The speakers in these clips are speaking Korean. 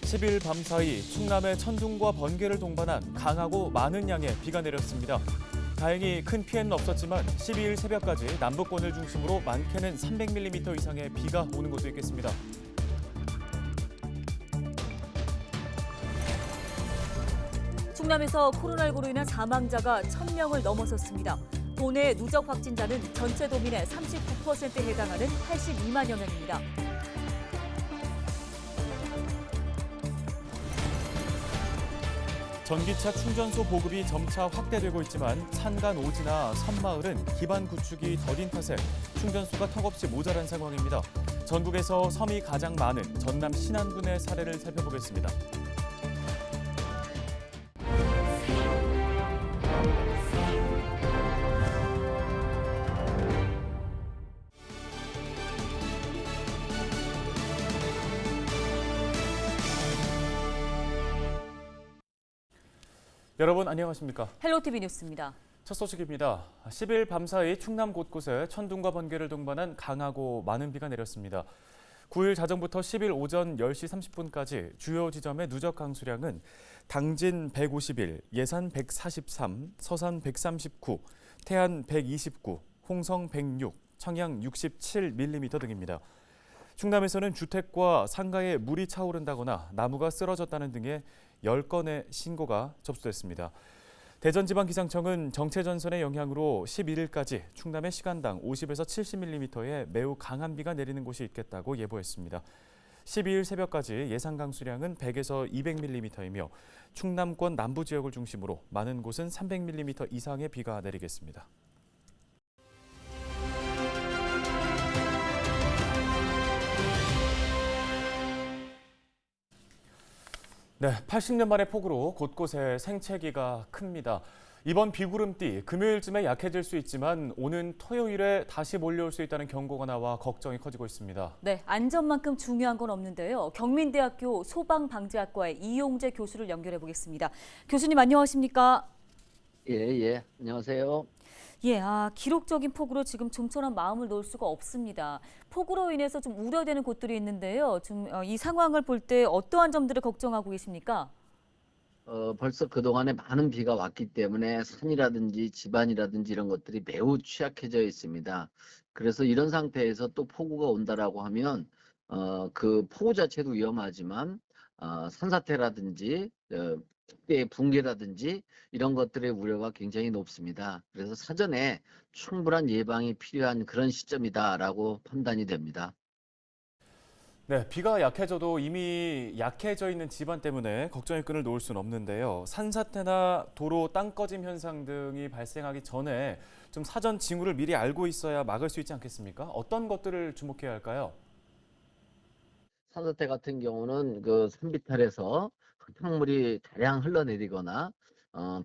10일 밤사이 충남의 천둥과 번개를 동반한 강하고 많은 양의 비가 내렸습니다. 다행히 큰 피해는 없었지만 12일 새벽까지 남부권을 중심으로 많게는 300mm 이상의 비가 오는 곳도 있겠습니다. 충남에서 코로나19로 인한 사망자가 1,000명을 넘어섰습니다. 도내 누적 확진자는 전체 도민의 39%에 해당하는 82만여 명입니다. 전기차 충전소 보급이 점차 확대되고 있지만 산간 오지나 섬마을은 기반 구축이 더딘 탓에 충전소가 턱없이 모자란 상황입니다. 전국에서 섬이 가장 많은 전남 신안군의 사례를 살펴보겠습니다. 여러분 안녕하십니까? 헬로티비 뉴스입니다. 첫 소식입니다. 10일 밤사이 충남 곳곳에 천둥과 번개를 동반한 강하고 많은 비가 내렸습니다. 9일 자정부터 10일 오전 10시 30분까지 주요 지점의 누적 강수량은 당진 151, 예산 143, 서산 139, 태안 129, 홍성 106, 청양 67mm 등입니다. 충남에서는 주택과 상가에 물이 차오른다거나 나무가 쓰러졌다는 등의 10건의 신고가 접수됐습니다. 대전지방기상청은 정체전선의 영향으로 11일까지 충남의 시간당 50에서 70mm의 매우 강한 비가 내리는 곳이 있겠다고 예보했습니다. 12일 새벽까지 예상 강수량은 100에서 200mm이며 충남권 남부 지역을 중심으로 많은 곳은 300mm 이상의 비가 내리겠습니다. 네, 80년 만의 폭우로 곳곳에 생채기가 큽니다. 이번 비구름띠 금요일쯤에 약해질 수 있지만 오는 토요일에 다시 몰려올 수 있다는 경고가 나와 걱정이 커지고 있습니다. 네, 안전만큼 중요한 건 없는데요. 경민대학교 소방방재학과의 이용재 교수를 연결해 보겠습니다. 교수님 안녕하십니까? 예, 안녕하세요. 예, 기록적인 폭우로 지금 좀처럼 마음을 놓을 수가 없습니다. 폭우로 인해서 좀 우려되는 곳들이 있는데요. 이 상황을 볼 때 어떠한 점들을 걱정하고 계십니까? 벌써 그동안에 많은 비가 왔기 때문에 산이라든지 집안이라든지 이런 것들이 매우 취약해져 있습니다. 그래서 이런 상태에서 또 폭우가 온다라고 하면 그 폭우 자체도 위험하지만 산사태라든지 특대 붕괴라든지 이런 것들의 우려가 굉장히 높습니다. 그래서 사전에 충분한 예방이 필요한 그런 시점이다라고 판단이 됩니다. 네, 비가 약해져도 이미 약해져 있는 집안 때문에 걱정의 끈을 놓을 수는 없는데요. 산사태나 도로 땅 꺼짐 현상 등이 발생하기 전에 좀 사전 징후를 미리 알고 있어야 막을 수 있지 않겠습니까? 어떤 것들을 주목해야 할까요? 산사태 같은 경우는 그 산비탈에서 흙탕물이 다량 흘러내리거나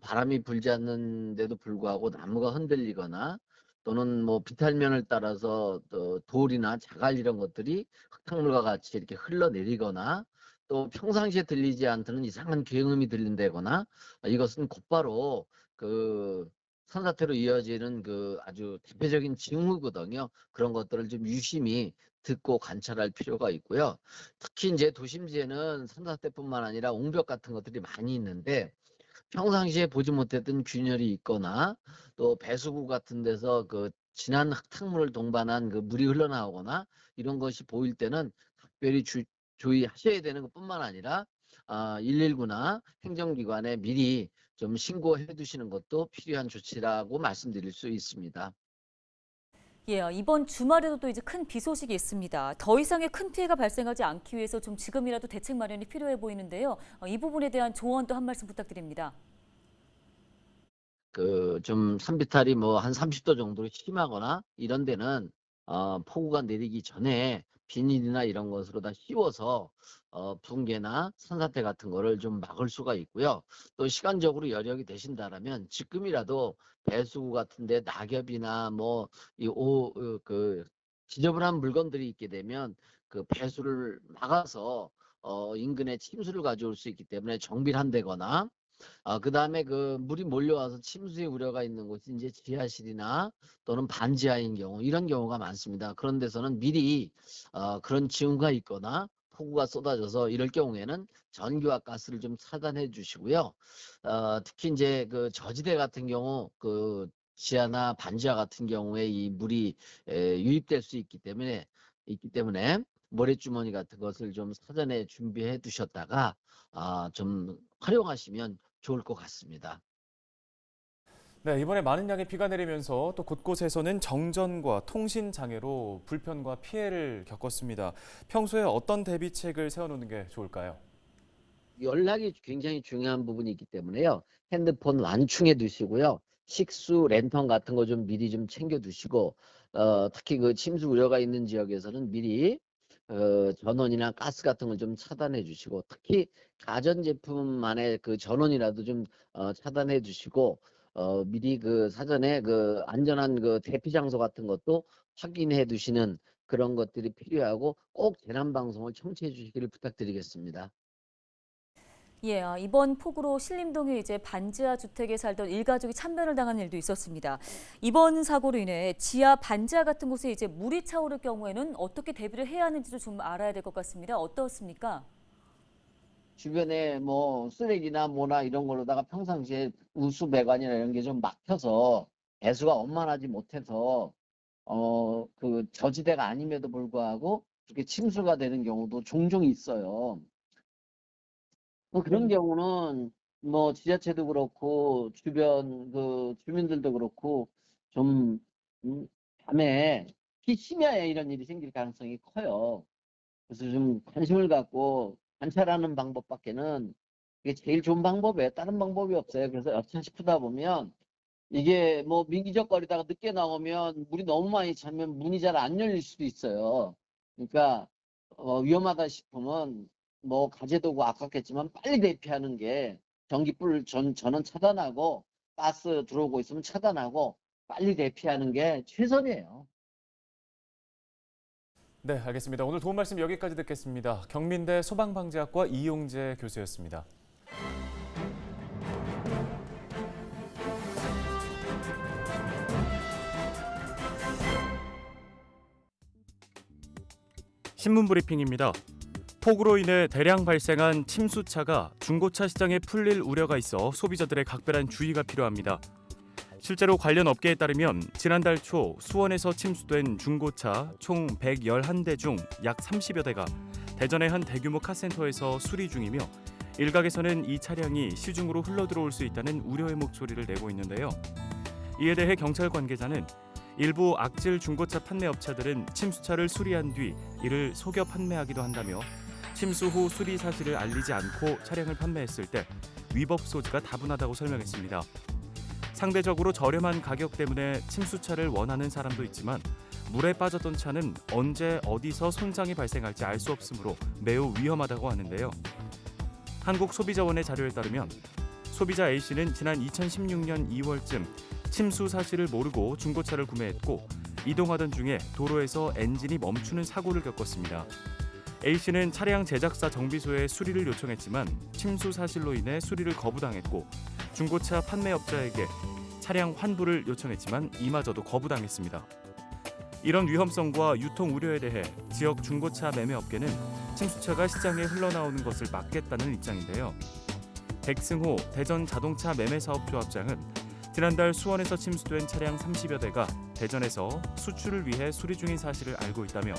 바람이 불지 않는데도 불구하고 나무가 흔들리거나 또는 뭐 비탈면을 따라서 또 돌이나 자갈 이런 것들이 흙탕물과 같이 이렇게 흘러내리거나 또 평상시에 들리지 않던 이상한 굉음이 들린다거나 이것은 곧바로 그 산사태로 이어지는 그 아주 대표적인 징후거든요. 그런 것들을 좀 유심히 듣고 관찰할 필요가 있고요. 특히 이제 도심지에는 산사태뿐만 아니라 옹벽 같은 것들이 많이 있는데 평상시에 보지 못했던 균열이 있거나 또 배수구 같은 데서 그 진한 흙탕물을 동반한 그 물이 흘러나오거나 이런 것이 보일 때는 각별히 주의하셔야 되는 것뿐만 아니라 119나 행정기관에 미리 좀 신고해 두시는 것도 필요한 조치라고 말씀드릴 수 있습니다. 예, 이번 주말에도 또 이제 큰 비 소식이 있습니다. 더 이상의 큰 피해가 발생하지 않기 위해서 좀 지금이라도 대책 마련이 필요해 보이는데요. 이 부분에 대한 조언도 한 말씀 부탁드립니다. 그 좀 산비탈이 뭐 한 30도 정도로 심하거나 이런 데는 폭우가 내리기 전에 비닐이나 이런 것으로 다 씌워서 붕괴나 산사태 같은 거를 좀 막을 수가 있고요. 또 시간적으로 여력이 되신다라면 지금이라도 배수구 같은데 낙엽이나 뭐 그 지저분한 물건들이 있게 되면 그 배수를 막아서 인근에 침수를 가져올 수 있기 때문에 정비를 한다거나 그다음에 그 물이 몰려와서 침수의 우려가 있는 곳이 이제 지하실이나 또는 반지하인 경우 이런 경우가 많습니다. 그런 데서는 미리 그런 징후가 있거나 폭우가 쏟아져서 이럴 경우에는 전기와 가스를 좀 차단해 주시고요. 특히 이제 그 저지대 같은 경우 그 지하나 반지하 같은 경우에 이 물이 유입될 수 있기 때문에 모래주머니 같은 것을 좀 사전에 준비해 두셨다가 좀 활용하시면 좋을 것 같습니다. 네, 이번에 많은 양의 비가 내리면서 또 곳곳에서는 정전과 통신 장애로 불편과 피해를 겪었습니다. 평소에 어떤 대비책을 세워놓는 게 좋을까요? 연락이 굉장히 중요한 부분이 있기 때문에요. 핸드폰 완충해 두시고요. 식수, 랜턴 같은 거 좀 미리 좀 챙겨 두시고, 특히 그 침수 우려가 있는 지역에서는 미리 전원이나 가스 같은 걸 좀 차단해 주시고, 특히 가전제품만의 그 전원이라도 좀 차단해 주시고, 미리 그 사전에 그 안전한 그 대피 장소 같은 것도 확인해 두시는 그런 것들이 필요하고 꼭 재난 방송을 청취해 주시기를 부탁드리겠습니다. 예, 이번 폭우로 신림동에 이제 반지하 주택에 살던 일가족이 참변을 당한 일도 있었습니다. 이번 사고로 인해 지하 반지하 같은 곳에 이제 물이 차오를 경우에는 어떻게 대비를 해야 하는지도 좀 알아야 될 것 같습니다. 어떻습니까? 주변에 뭐 쓰레기나 뭐나 이런 걸로다가 평상시에 우수배관이나 이런 게 좀 막혀서 배수가 원만하지 못해서 그 저지대가 아님에도 불구하고 그렇게 침수가 되는 경우도 종종 있어요. 뭐 그런 경우는 뭐 지자체도 그렇고 주변 그 주민들도 그렇고 좀 밤에 심야에 이런 일이 생길 가능성이 커요. 그래서 좀 관심을 갖고 관찰하는 방법밖에는 이게 제일 좋은 방법이에요. 다른 방법이 없어요. 그래서 여차 싶다 보면 이게 뭐 민기적거리다가 늦게 나오면 물이 너무 많이 차면 문이 잘 안 열릴 수도 있어요. 그러니까 위험하다 싶으면 뭐 가재도구 아깝겠지만 빨리 대피하는 게 전기불 전원 차단하고 가스 들어오고 있으면 차단하고 빨리 대피하는 게 최선이에요. 네, 알겠습니다. 오늘 도움 말씀 여기까지 듣겠습니다. 경민대 소방방재학과 이용재 교수였습니다. 신문 브리핑입니다. 폭우로 인해 대량 발생한 침수차가 중고차 시장에 풀릴 우려가 있어 소비자들의 각별한 주의가 필요합니다. 실제로 관련 업계에 따르면 지난달 초 수원에서 침수된 중고차 총 111대 중 약 30여 대가 대전의 한 대규모 카센터에서 수리 중이며 일각에서는 이 차량이 시중으로 흘러들어올 수 있다는 우려의 목소리를 내고 있는데요. 이에 대해 경찰 관계자는 일부 악질 중고차 판매 업체들은 침수차를 수리한 뒤 이를 속여 판매하기도 한다며 침수 후 수리 사실을 알리지 않고 차량을 판매했을 때 위법 소지가 다분하다고 설명했습니다. 상대적으로 저렴한 가격 때문에 침수차를 원하는 사람도 있지만 물에 빠졌던 차는 언제 어디서 손상이 발생할지 알 수 없으므로 매우 위험하다고 하는데요. 한국소비자원의 자료에 따르면 소비자 A씨는 지난 2016년 2월쯤 침수 사실을 모르고 중고차를 구매했고 이동하던 중에 도로에서 엔진이 멈추는 사고를 겪었습니다. A씨는 차량 제작사 정비소에 수리를 요청했지만 침수 사실로 인해 수리를 거부당했고 중고차 판매업자에게 차량 환불을 요청했지만 이마저도 거부당했습니다. 이런 위험성과 유통 우려에 대해 지역 중고차 매매업계는 침수차가 시장에 흘러나오는 것을 막겠다는 입장인데요. 백승호 대전 자동차 매매사업조합장은 지난달 수원에서 침수된 차량 30여 대가 대전에서 수출을 위해 수리 중인 사실을 알고 있다며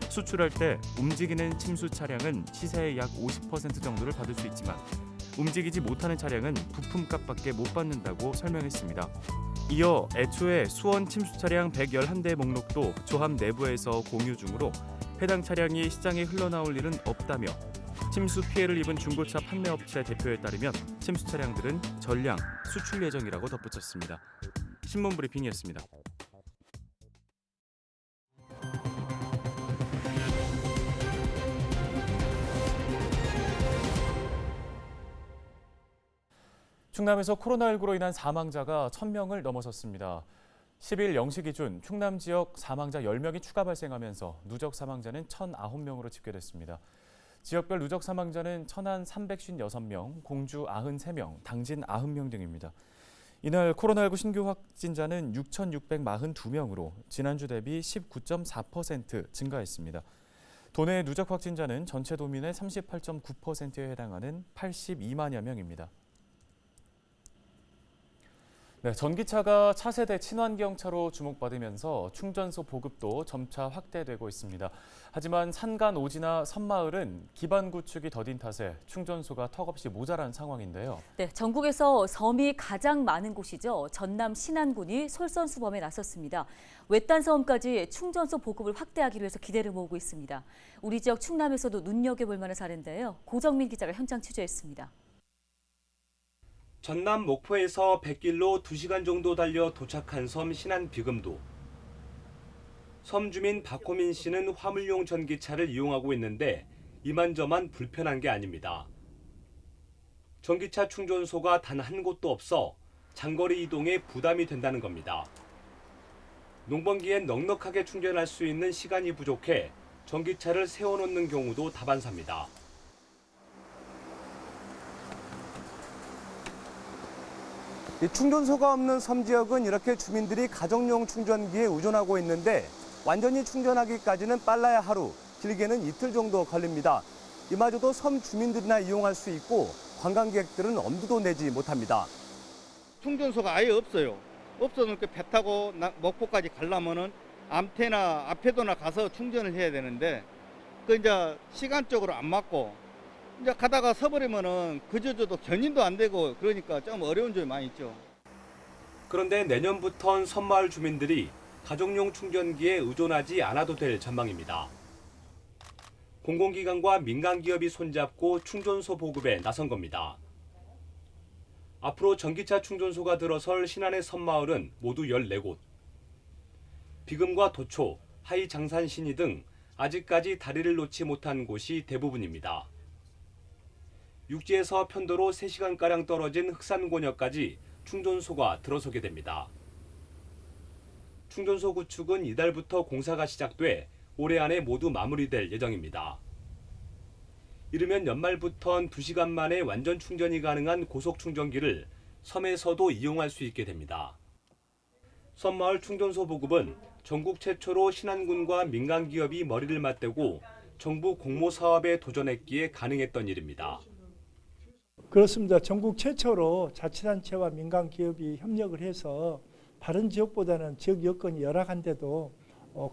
수출할 때 움직이는 침수 차량은 시세의 약 50% 정도를 받을 수 있지만 움직이지 못하는 차량은 부품값밖에 못 받는다고 설명했습니다. 이어 애초에 수원 침수 차량 111대 목록도 조합 내부에서 공유 중으로 해당 차량이 시장에 흘러나올 일은 없다며 침수 피해를 입은 중고차 판매업체 대표에 따르면 침수 차량들은 전량 수출 예정이라고 덧붙였습니다. 신문 브리핑이었습니다. 충남에서 코로나19로 인한 사망자가 1,000명을 넘어섰습니다. 10일 0시 기준 충남 지역 사망자 10명이 추가 발생하면서 누적 사망자는 1,009명으로 집계됐습니다. 지역별 누적 사망자는 천안 356명, 공주 93명, 당진 90명 등입니다. 이날 코로나19 신규 확진자는 6,642명으로 지난주 대비 19.4% 증가했습니다. 도내 누적 확진자는 전체 도민의 38.9%에 해당하는 82만여 명입니다. 네, 전기차가 차세대 친환경차로 주목받으면서 충전소 보급도 점차 확대되고 있습니다. 하지만 산간 오지나 섬마을은 기반 구축이 더딘 탓에 충전소가 턱없이 모자란 상황인데요. 네, 전국에서 섬이 가장 많은 곳이죠. 전남 신안군이 솔선수범에 나섰습니다. 외딴 섬까지 충전소 보급을 확대하기 위해서 기대를 모으고 있습니다. 우리 지역 충남에서도 눈여겨볼 만한 사례인데요. 고정민 기자가 현장 취재했습니다. 전남 목포에서 100길로 2시간 정도 달려 도착한 섬 신안 비금도. 섬 주민 박호민 씨는 화물용 전기차를 이용하고 있는데 이만저만 불편한 게 아닙니다. 전기차 충전소가 단 한 곳도 없어 장거리 이동에 부담이 된다는 겁니다. 농번기엔 넉넉하게 충전할 수 있는 시간이 부족해 전기차를 세워놓는 경우도 다반사입니다. 이 충전소가 없는 섬 지역은 이렇게 주민들이 가정용 충전기에 의존하고 있는데 완전히 충전하기까지는 빨라야 하루, 길게는 이틀 정도 걸립니다. 이마저도 섬 주민들이나 이용할 수 있고 관광객들은 엄두도 내지 못합니다. 충전소가 아예 없어요. 없어서 배 타고 목포까지 가려면은 암태나 앞에도나 가서 충전을 해야 되는데 그 이제 시간적으로 안 맞고 이제 가다가 서버리면은 그저저도 견인도 안 되고 그러니까 좀 어려운 점이 많이 있죠. 그런데 내년부턴 섬마을 주민들이 가정용 충전기에 의존하지 않아도 될 전망입니다. 공공기관과 민간기업이 손잡고 충전소 보급에 나선 겁니다. 앞으로 전기차 충전소가 들어설 신안의 섬마을은 모두 14곳. 비금과 도초, 하이장산 신이 등 아직까지 다리를 놓지 못한 곳이 대부분입니다. 육지에서 편도로 3시간가량 떨어진 흑산곤역까지 충전소가 들어서게 됩니다. 충전소 구축은 이달부터 공사가 시작돼 올해 안에 모두 마무리될 예정입니다. 이르면 연말부턴 2시간 만에 완전 충전이 가능한 고속충전기를 섬에서도 이용할 수 있게 됩니다. 섬마을 충전소 보급은 전국 최초로 신안군과 민간기업이 머리를 맞대고 정부 공모 사업에 도전했기에 가능했던 일입니다. 그렇습니다. 전국 최초로 자치단체와 민간기업이 협력을 해서 다른 지역보다는 지역 여건이 열악한데도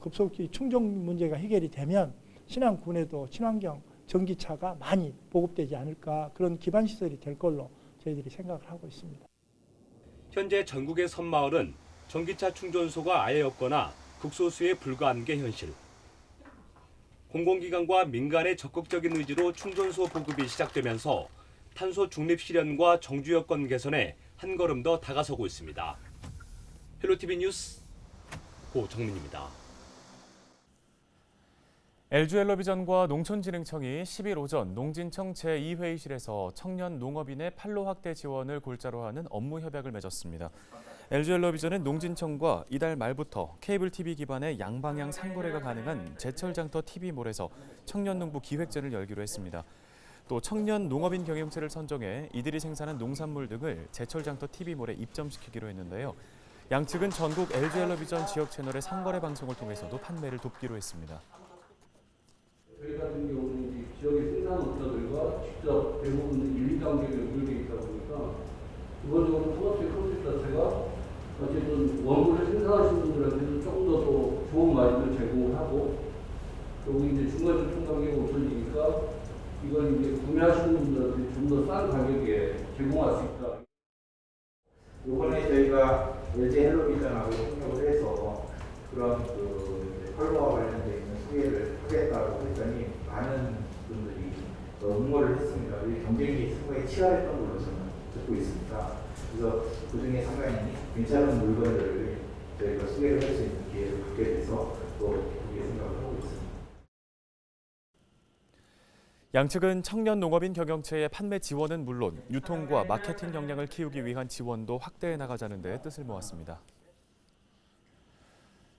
급속히 충전 문제가 해결이 되면 신안군에도 친환경 전기차가 많이 보급되지 않을까 그런 기반시설이 될 걸로 저희들이 생각을 하고 있습니다. 현재 전국의 섬마을은 전기차 충전소가 아예 없거나 극소수에 불과한 게 현실. 공공기관과 민간의 적극적인 의지로 충전소 보급이 시작되면서 탄소 중립 실현과 정주 여건 개선에 한 걸음 더 다가서고 있습니다. 헬로티비 뉴스 고정민입니다. LG엘러비전과 농촌진흥청이 10일 오전 농진청 제2회의실에서 청년 농업인의 판로 확대 지원을 골자로 하는 업무 협약을 맺었습니다. LG엘러비전은 농진청과 이달 말부터 케이블 TV 기반의 양방향 상거래가 가능한 제철장터 TV몰에서 청년 농부 기획전을 열기로 했습니다. 또 청년 농업인 경영체를 선정해 이들이 생산한 농산물 등을 제철장터 TV몰에 입점시키기로 했는데요. 양측은 전국 LG엘러비전 지역 채널의 상거래 방송을 통해서도 판매를 돕기로 했습니다. 저희 같은 경우는 지역의 생산업자들과 직접 대부분 1, 2단계를 연결되어 있다 보니까 기본적으로 토마토의 컨셉 자체가 어쨌든 원물을 생산하시는 분들한테는 조금 더 좋은 마진을 제공하고 그리고 이제 중간중간 가격이 없어지니까 이걸 이제 구매하시는 분들한테 좀 더 싼 가격에 제공할 수 있다. 이번에 저희가 LG엘러비전하고 협력을 해서 그런 컬러와 관련된 있는 소개를 하겠다고 했더니 많은 분들이 응모를 했습니다. 우리 경쟁이 상당히 치열했던 걸로 저는 듣고 있습니다. 그래서 그 중에 상당히 괜찮은 물건들을 저희가 소개를 할 수 있는 기회를 갖게 돼서 또 그렇게 생각을 하고 있습니다. 양측은 청년 농업인 경영체의 판매 지원은 물론 유통과 마케팅 역량을 키우기 위한 지원도 확대해 나가자는 데 뜻을 모았습니다.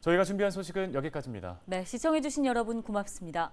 저희가 준비한 소식은 여기까지입니다. 네, 시청해주신 여러분 고맙습니다.